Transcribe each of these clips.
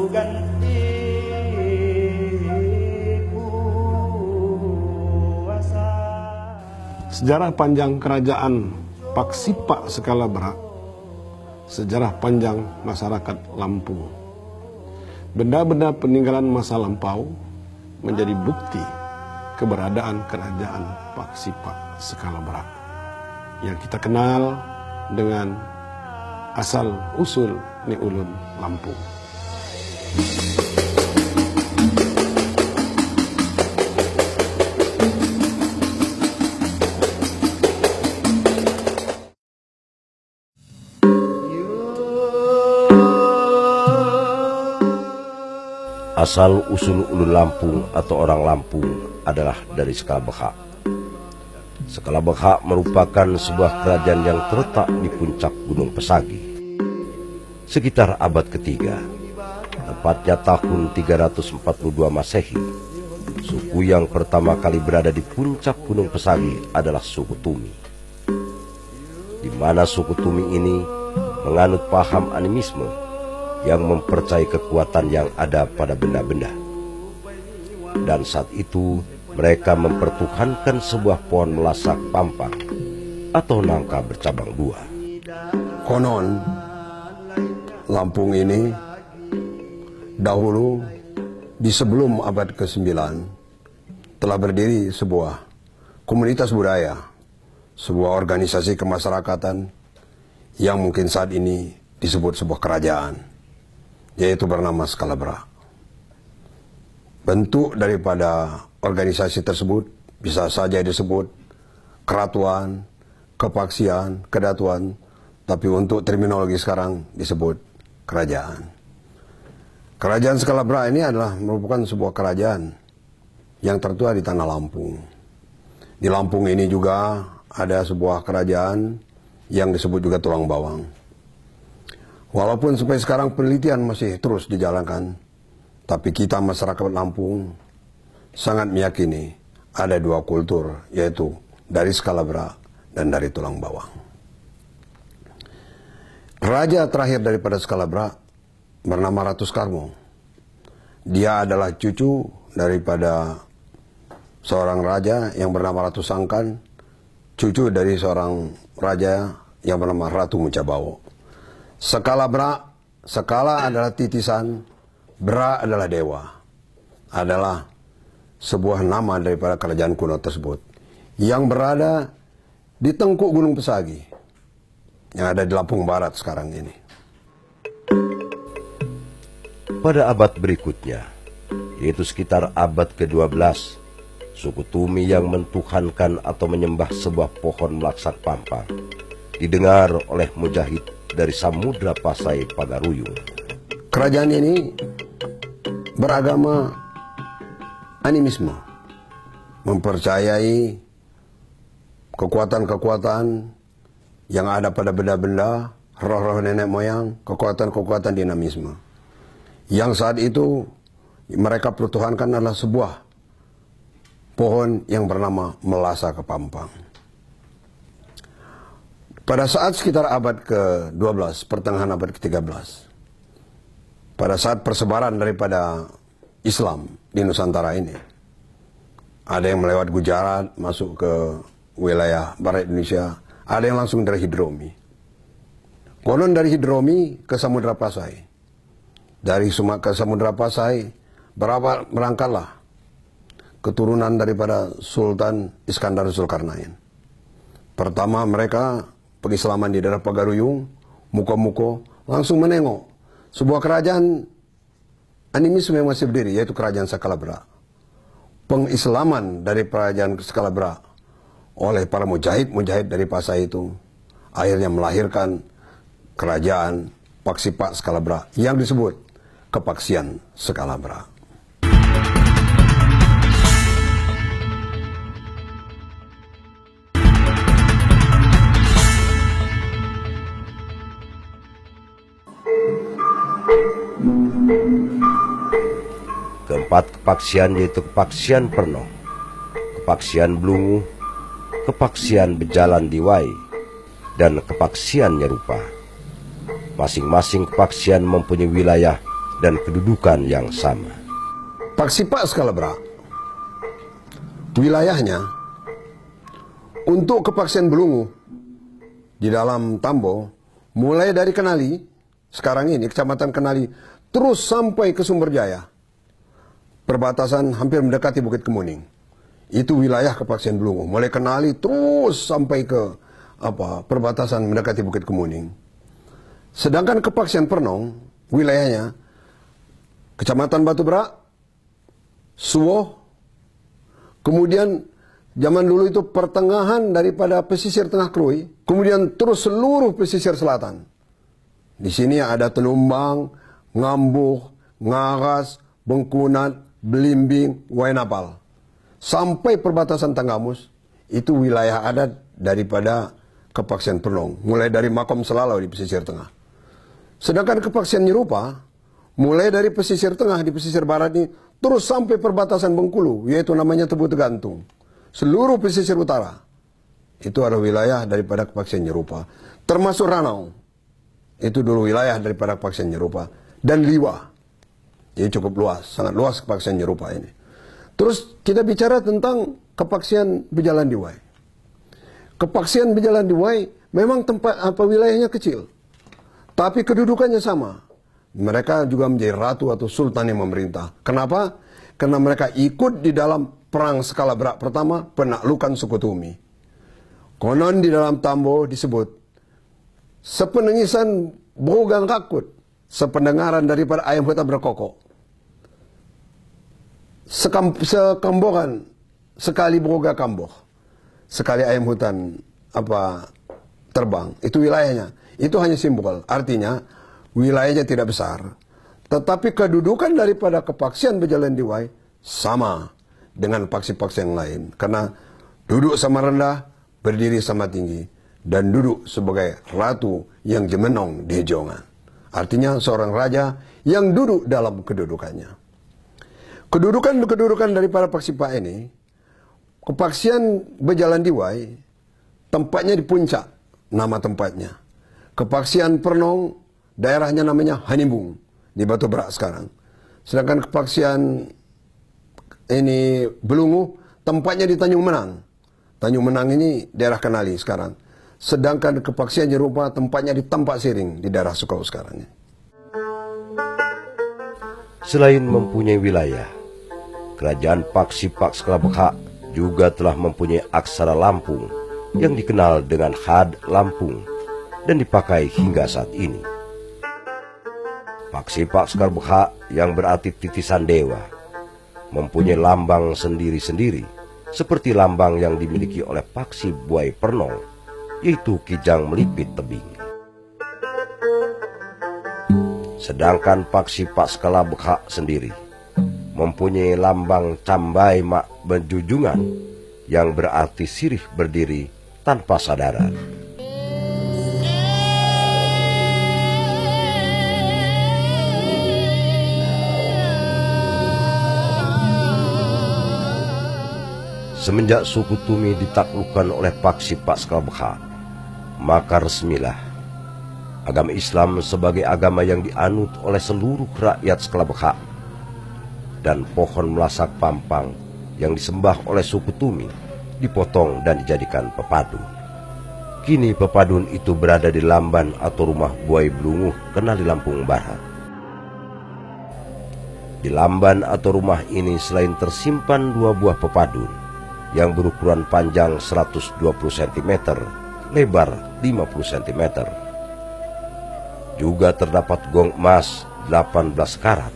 ganti kuasa. Sejarah panjang kerajaan Paksipa Skalabra, sejarah panjang masyarakat Lampung. Benda-benda peninggalan masa lampau menjadi bukti keberadaan kerajaan Paksipa Skalabra yang kita kenal dengan asal-usul Ni Ulun Lampung. Asal-usul Ulun Lampung atau orang Lampung adalah dari Skalabekha. Skalabekha merupakan sebuah kerajaan yang terletak di puncak Gunung Pesagi. Sekitar abad ketiga, tepatnya tahun 342 Masehi, suku yang pertama kali berada di puncak Gunung Pesagi adalah suku Tumi. Di mana suku Tumi ini menganut paham animisme yang mempercayai kekuatan yang ada pada benda-benda. Dan saat itu mereka mempertuhankan sebuah pohon melasak pampang atau nangka bercabang dua. Konon Lampung ini dahulu di sebelum abad ke-9 telah berdiri sebuah komunitas budaya, sebuah organisasi kemasyarakatan yang mungkin saat ini disebut sebuah kerajaan, yaitu bernama Skalabra. Bentuk daripada organisasi tersebut bisa saja disebut keratuan, kepaksian, kedatuan, tapi untuk terminologi sekarang disebut kerajaan. Kerajaan Skalabra ini adalah merupakan sebuah kerajaan yang tertua di tanah Lampung. Di Lampung ini juga ada sebuah kerajaan yang disebut juga Tulang Bawang. Walaupun sampai sekarang penelitian masih terus dijalankan, tapi kita masyarakat Lampung sangat meyakini ada dua kultur, yaitu dari Skalabra dan dari Tulang Bawang. Raja terakhir daripada Skalabra bernama Ratu Skarmo. Dia adalah cucu daripada seorang raja yang bernama Ratu Sangkan, cucu dari seorang raja yang bernama Ratu Mucabawo. Skalabra, skala adalah titisan, bra adalah dewa, adalah sebuah nama daripada kerajaan kuno tersebut yang berada di tengkuk Gunung Pesagi yang ada di Lampung Barat sekarang ini. Pada abad berikutnya, yaitu sekitar abad ke-12, suku Tumi yang mentuhankan atau menyembah sebuah pohon melaksak pampang didengar oleh Mujahid dari Samudra Pasai Pagaruyung. Kerajaan ini beragama animisme, mempercayai kekuatan-kekuatan yang ada pada benda-benda, roh-roh nenek moyang, kekuatan-kekuatan dinamisme. Yang saat itu mereka pertuhankan adalah sebuah pohon yang bernama Melasa Kepampang. Pada saat sekitar abad ke-12, pertengahan abad ke-13, pada saat persebaran daripada Islam di Nusantara ini, ada yang melewat Gujarat, masuk ke wilayah barat Indonesia, ada yang langsung dari Hidromi. Konon dari Hidromi ke Samudra Pasai. Dari ke Samudra Pasai, berangkatlah keturunan daripada Sultan Iskandar Zulkarnain. Pertama mereka pengislaman di daerah Pagaruyung, Muko-Muko, langsung menengok sebuah kerajaan animisme yang masih berdiri, yaitu kerajaan Skalabra. Pengislaman dari kerajaan Skalabra oleh para mujahid dari Pasai itu akhirnya melahirkan kerajaan Paksipa Skalabra yang disebut Kepaksian Skalabra. Keempat kepaksian yaitu kepaksian Perno, kepaksian Blungu, kepaksian Bejalan Diwai, dan kepaksian Nyerupa. Masing-masing kepaksian mempunyai wilayah dan kedudukan yang sama. Paksipa Skalabra, wilayahnya untuk kepaksian Belungu di dalam Tambo, mulai dari Kenali, sekarang ini Kecamatan Kenali, terus sampai ke Sumberjaya, perbatasan hampir mendekati Bukit Kemuning. Itu wilayah kepaksian Belungu, mulai Kenali terus sampai ke perbatasan mendekati Bukit Kemuning. Sedangkan kepaksian Pernong, wilayahnya Kecamatan Batu Berak, Suwoh, kemudian zaman dulu itu pertengahan daripada pesisir Tengah Krui, kemudian terus seluruh pesisir selatan. Di sini ada Tenumbang, Ngambuh, Ngaras, Bengkunat, Belimbing, Wainapal. Sampai perbatasan Tanggamus, itu wilayah adat daripada kepaksian Pernong. Mulai dari Makom Selalau di pesisir tengah. Sedangkan kepaksian Nyerupa, mulai dari pesisir tengah di pesisir barat ini, terus sampai perbatasan Bengkulu, yaitu namanya Tebu Tegantung. Seluruh pesisir utara, itu adalah wilayah daripada kepaksian Nyerupa. Termasuk Ranau, itu dulu wilayah daripada kepaksian Nyerupa. Dan Liwa, jadi cukup luas, sangat luas kepaksian Nyerupa ini. Terus kita bicara tentang kepaksian Bejalan Diwai. Kepaksian Bejalan Diwai memang tempat wilayahnya kecil, tapi kedudukannya sama. Mereka juga menjadi ratu atau sultan yang memerintah. Kenapa? Karena mereka ikut di dalam perang skala berat pertama, penaklukan suku Tumi. Konon di dalam Tambo disebut, sepenengisan bogang kakut, sependengaran daripada ayam hutan berkokok. Sekambokan, sekali boga kamboh, sekali ayam hutan terbang, itu wilayahnya. Itu hanya simbol, artinya wilayahnya tidak besar. Tetapi kedudukan daripada kepaksian Bejalan Diwai sama dengan paksi-paksi yang lain. Karena duduk sama rendah, berdiri sama tinggi. Dan duduk sebagai ratu yang jemenong di Jongan. Artinya seorang raja yang duduk dalam kedudukannya. Kedudukan daripada paksipa ini, kepaksian Bejalan Diwai, tempatnya di puncak, nama tempatnya. Kepaksian Pernong, daerahnya namanya Hanimbung, di Batu Berak sekarang. Sedangkan kepaksian ini Belungu, tempatnya di Tanjung Menang. Tanjung Menang ini daerah Kenali sekarang. Sedangkan kepaksian Nyerupa, tempatnya di Tampak Siring, di daerah Sukau sekarang. Selain mempunyai wilayah, Kerajaan Paksipa Skalabekha juga telah mempunyai aksara Lampung yang dikenal dengan Had Lampung dan dipakai hingga saat ini. Paksipa Skalabekha yang berarti titisan dewa mempunyai lambang sendiri-sendiri seperti lambang yang dimiliki oleh Paksi Buai Pernong, yaitu kijang melipit tebing. Sedangkan Paksipa Skalabekha sendiri mempunyai lambang Cambai Mak Benjunjungan yang berarti sirih berdiri tanpa sadaran. Semenjak suku Tumi ditaklukkan oleh Paksipa Skalabekha, maka resmilah agama Islam sebagai agama yang dianut oleh seluruh rakyat Skalabekha, dan pohon melasak pampang yang disembah oleh suku Tumi dipotong dan dijadikan pepadun. Kini pepadun itu berada di lamban atau rumah Buai Belungu, Kenali Lampung Barat. Di lamban atau rumah ini selain tersimpan 2 buah pepadun yang berukuran panjang 120 cm, lebar 50 cm. Juga terdapat gong emas 18 karat.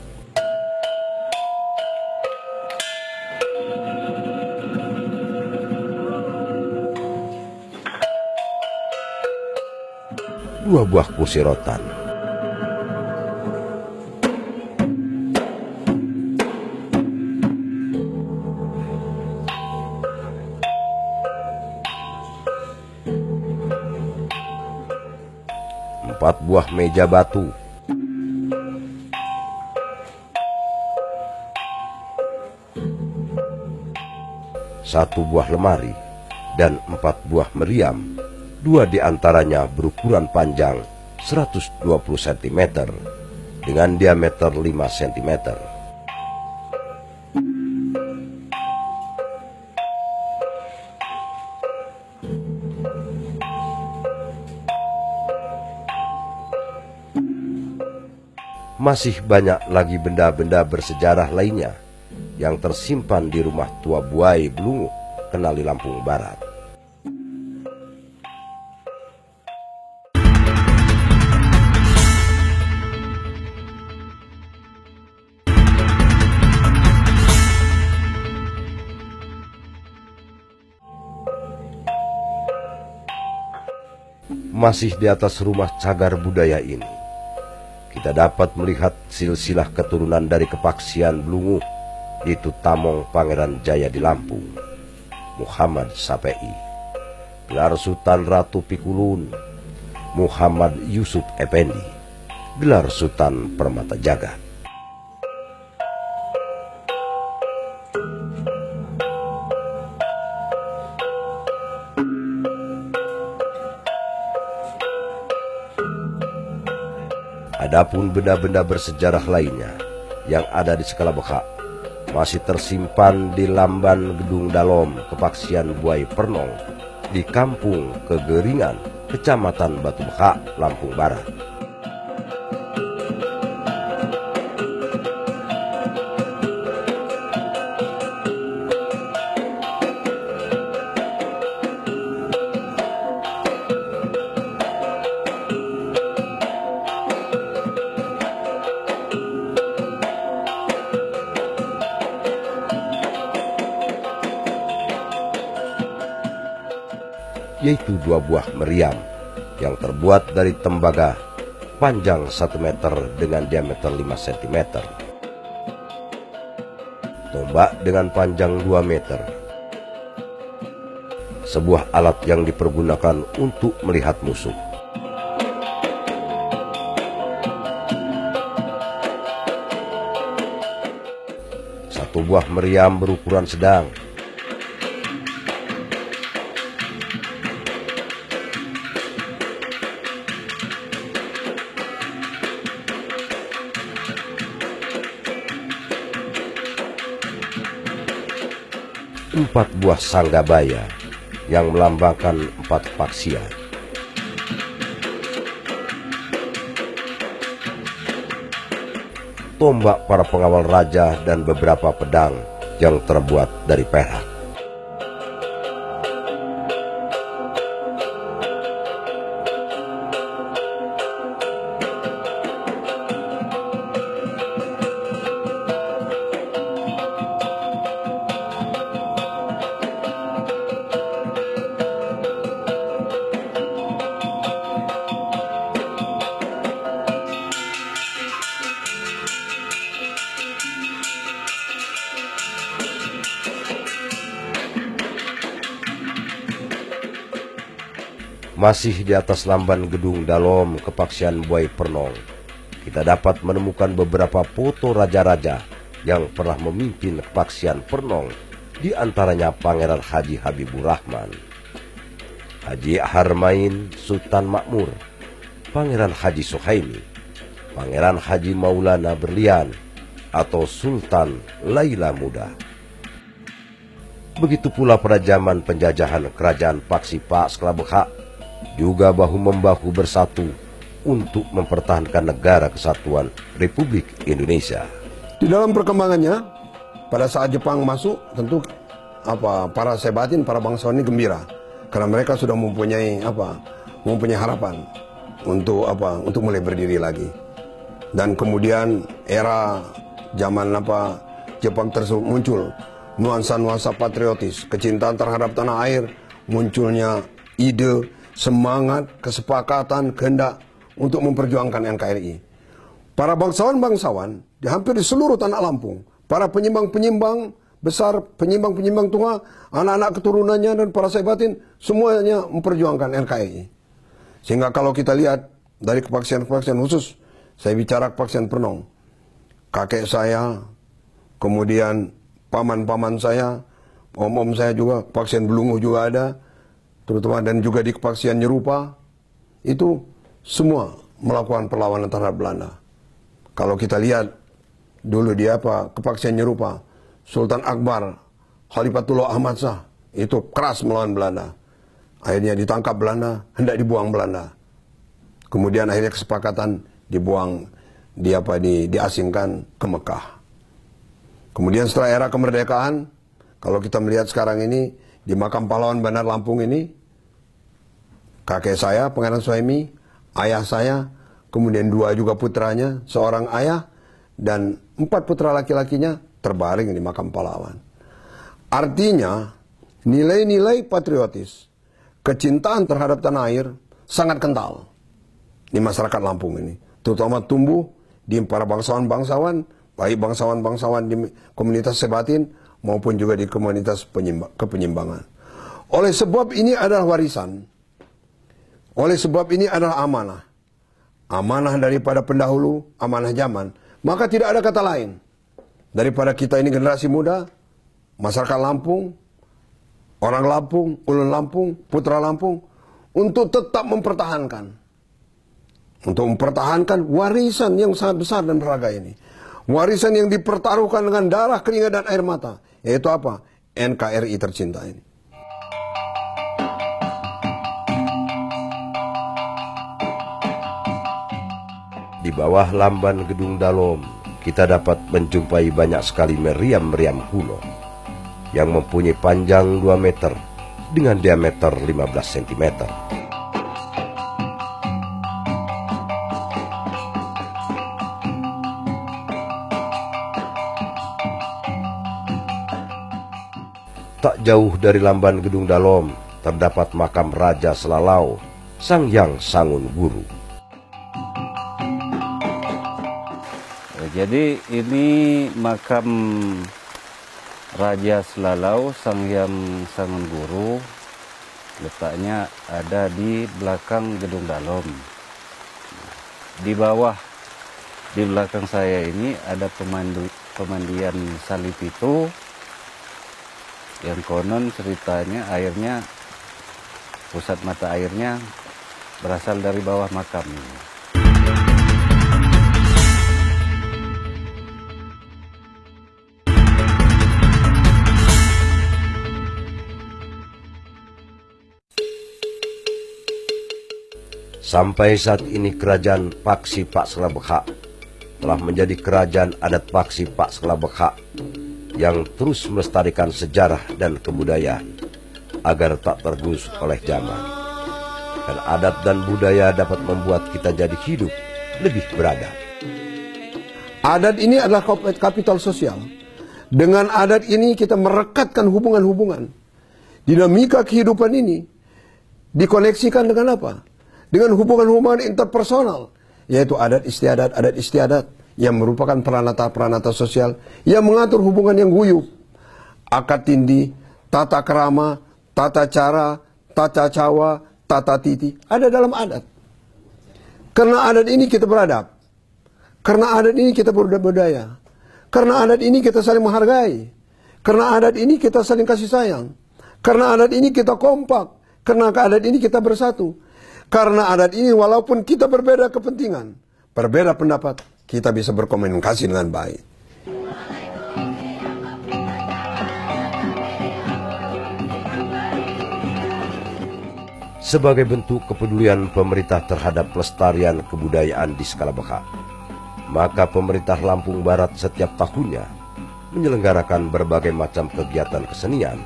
Dua buah kursi rotan. Empat buah meja batu. Satu buah lemari dan 4 buah meriam. 2 diantaranya berukuran panjang 120 cm dengan diameter 5 cm. Masih banyak lagi benda-benda bersejarah lainnya yang tersimpan di rumah tua Buai Blunguh, Kenali Lampung Barat. Masih di atas rumah cagar budaya ini, kita dapat melihat silsilah keturunan dari Kepaksian Blunguh, yaitu Tamong Pangeran Jaya di Lampung, Muhammad Sapei, gelar Sultan Ratu Pikulun, Muhammad Yusuf Effendi, gelar Sultan Permata Jagat. Adapun benda-benda bersejarah lainnya yang ada di Sekalabekha masih tersimpan di Lamban Gedung Dalom, Kepaksian Buai Pernong, di Kampung Kegeringan, Kecamatan Batu Bekha, Lampung Barat. Yaitu 2 buah meriam yang terbuat dari tembaga panjang 1 meter dengan diameter 5 cm, tombak dengan panjang 2 meter, sebuah alat yang dipergunakan untuk melihat musuh, satu buah meriam berukuran sedang, empat buah sanggabaya yang melambangkan 4 kepaksian, tombak para pengawal raja dan beberapa pedang yang terbuat dari perak. Masih di atas Lamban Gedung Dalom, Kepaksian Buai Pernong, kita dapat menemukan beberapa foto raja-raja yang pernah memimpin Kepaksian Pernong, di antaranya Pangeran Haji Habibur Rahman, Haji Harmain Sultan Makmur, Pangeran Haji Suhaimi, Pangeran Haji Maulana Berlian, atau Sultan Laila Muda. Begitu pula pada zaman penjajahan Kerajaan Paksi Pak Sekalabekha juga bahu-membahu bersatu untuk mempertahankan negara kesatuan Republik Indonesia. Di dalam perkembangannya, pada saat Jepang masuk, tentu para Sebatin, para bangsawan ini gembira karena mereka sudah mempunyai harapan untuk mulai berdiri lagi. Dan kemudian era zaman Jepang tersebut muncul nuansa-nuansa patriotis, kecintaan terhadap tanah air, munculnya ide, semangat, kesepakatan, kehendak untuk memperjuangkan NKRI. Para bangsawan-bangsawan di hampir di seluruh tanah Lampung, para penyimbang-penyimbang besar, penyimbang-penyimbang tua, anak-anak keturunannya dan para Sebatin, semuanya memperjuangkan NKRI. Sehingga kalau kita lihat dari kepaksian-kepaksian khusus, saya bicara Kepaksian Pernong, kakek saya, kemudian paman-paman saya, om-om saya juga, Kepaksian Blunguh juga ada, terutama, dan juga di Kepaksian Nyerupa, itu semua melakukan perlawanan terhadap Belanda. Kalau kita lihat dulu dia kepaksian nyerupa Sultan Akbar, Khalifatullah Ahmad Shah itu keras melawan Belanda. Akhirnya ditangkap Belanda, hendak dibuang Belanda. Kemudian akhirnya kesepakatan dibuang, diasingkan ke Mekah. Kemudian setelah era kemerdekaan, kalau kita melihat sekarang ini di makam pahlawan Bandar Lampung ini, kakek saya Pangeran Suhaimi, ayah saya, kemudian 2 juga putranya, seorang ayah dan 4 putra laki-lakinya terbaring di makam pahlawan. Artinya nilai-nilai patriotis, kecintaan terhadap tanah air sangat kental di masyarakat Lampung ini, terutama tumbuh di para bangsawan-bangsawan, baik bangsawan-bangsawan di komunitas Sebatin maupun juga di komunitas kepenyimbangan. Oleh sebab ini adalah warisan, oleh sebab ini adalah amanah, amanah daripada pendahulu, amanah zaman. Maka tidak ada kata lain daripada kita ini generasi muda, masyarakat Lampung, orang Lampung, ulun Lampung, putra Lampung, untuk tetap mempertahankan warisan yang sangat besar dan berharga ini. Warisan yang dipertaruhkan dengan darah, keringat, dan air mata. Yaitu apa? NKRI tercinta ini. Di bawah lamban Gedung Dalom, kita dapat menjumpai banyak sekali meriam-meriam kuno yang mempunyai panjang 2 meter dengan diameter 15 cm. Tak jauh dari lamban Gedung Dalom terdapat makam Raja Selalau, Sang Hyang Sangun Guru. Jadi ini makam Raja Selalau Sang Hyang Sangun Guru, letaknya ada di belakang Gedung Dalom. Di bawah, di belakang saya ini ada pemandian salib itu, yang konon ceritanya airnya, pusat mata airnya berasal dari bawah makam ini. Sampai saat ini kerajaan Paksi Pak Selabekha telah menjadi kerajaan adat Paksi Pak Selabekha yang terus melestarikan sejarah dan kebudayaan agar tak tergerus oleh zaman. Dan adat dan budaya dapat membuat kita jadi hidup lebih beradab. Adat ini adalah kapital sosial. Dengan adat ini kita merekatkan hubungan-hubungan. Dinamika kehidupan ini dikoneksikan dengan apa? Dengan hubungan-hubungan interpersonal, yaitu adat istiadat yang merupakan peranata-peranata sosial yang mengatur hubungan yang guyup. Akad tindi, tata kerama, tata cara, tata cawa, tata titi ada dalam adat. Karena adat ini kita beradab. Karena adat ini kita berbudaya. Karena adat ini kita saling menghargai. Karena adat ini kita saling kasih sayang. Karena adat ini kita kompak. Karena adat ini kita bersatu. Karena adat ini walaupun kita berbeda kepentingan, berbeda pendapat, kita bisa berkomunikasi dengan baik. Sebagai bentuk kepedulian pemerintah terhadap pelestarian kebudayaan di skala besar, maka pemerintah Lampung Barat setiap tahunnya menyelenggarakan berbagai macam kegiatan kesenian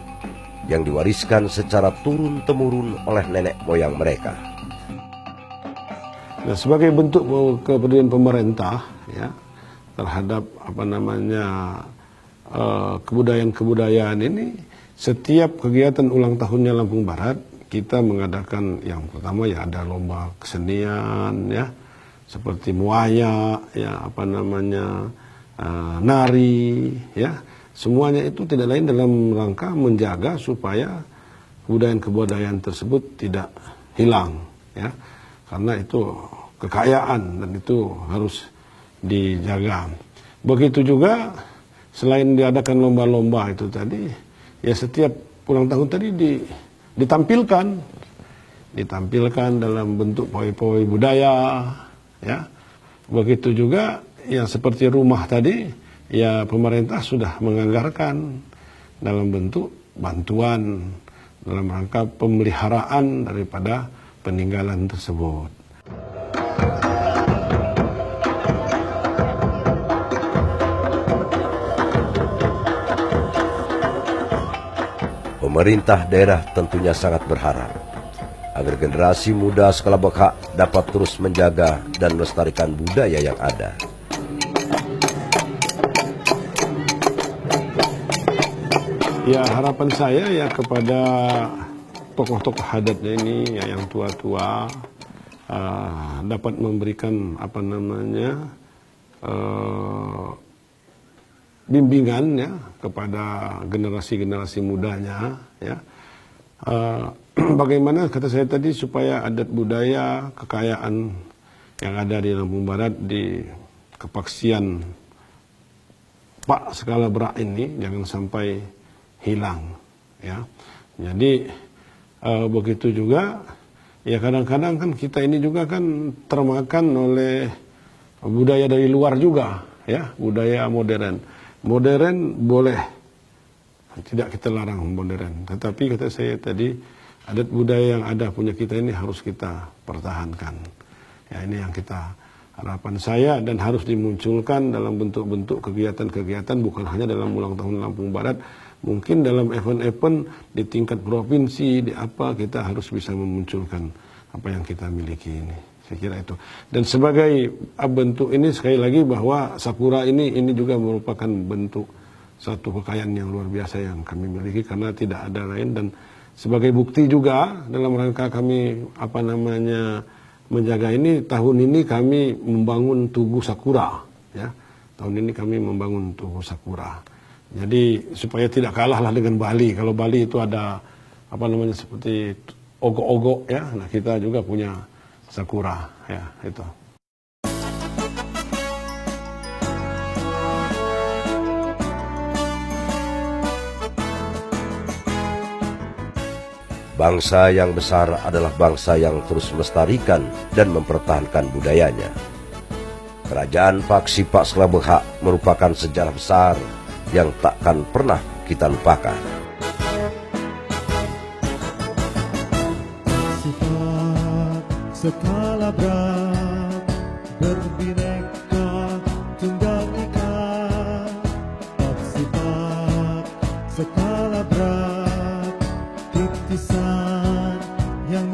yang diwariskan secara turun-temurun oleh nenek moyang mereka. Nah, sebagai bentuk kepedulian pemerintah ya terhadap kebudayaan-kebudayaan ini, setiap kegiatan ulang tahunnya Lampung Barat kita mengadakan yang pertama ya ada lomba kesenian ya seperti muaya ya nari ya, semuanya itu tidak lain dalam rangka menjaga supaya kebudayaan-kebudayaan tersebut tidak hilang ya, karena itu kekayaan dan itu harus dijaga. Begitu juga selain diadakan lomba-lomba itu tadi, ya setiap ulang tahun tadi ditampilkan dalam bentuk pawai-pawai budaya, ya. Begitu juga yang seperti rumah tadi, ya pemerintah sudah menganggarkan dalam bentuk bantuan dalam rangka pemeliharaan daripada peninggalan tersebut. Pemerintah daerah tentunya sangat berharap agar generasi muda Sekalabekha dapat terus menjaga dan melestarikan budaya yang ada. Ya, harapan saya ya kepada tokoh-tokoh adat ini ya, yang tua-tua dapat memberikan bimbingan ya kepada generasi-generasi mudanya ya. Bagaimana kata saya tadi supaya adat budaya kekayaan yang ada di Lampung Barat di Kepaksian Pak Sekalabekha ini jangan sampai hilang ya. Jadi begitu juga ya, kadang-kadang kan kita ini juga kan termakan oleh budaya dari luar juga ya, budaya modern. Modern boleh, tidak kita larang modern, tetapi kata saya tadi adat budaya yang ada punya kita ini harus kita pertahankan. Ya, ini yang kita harapan saya, dan harus dimunculkan dalam bentuk-bentuk kegiatan-kegiatan, bukan hanya dalam ulang tahun Lampung Barat, mungkin dalam event-event di tingkat provinsi, di apa kita harus bisa memunculkan apa yang kita miliki ini. Saya kira itu. Dan sebagai bentuk ini sekali lagi bahwa Sakura ini juga merupakan bentuk satu kekayaan yang luar biasa yang kami miliki karena tidak ada lain, dan sebagai bukti juga dalam rangka kami menjaga ini, tahun ini kami membangun Tugu Sakura ya. Tahun ini kami membangun Tugu Sakura. Jadi supaya tidak kalah lah dengan Bali. Kalau Bali itu ada seperti ogok-ogok ya. Nah, kita juga punya Sakura ya, itu. Bangsa yang besar adalah bangsa yang terus melestarikan dan mempertahankan budayanya. Kerajaan Paksi Pak Sekalabekha merupakan sejarah besar yang takkan pernah kita lupakan. Sekalabekha berbineka tunggal ika, Paksi Pak Sekalabekha titisan yang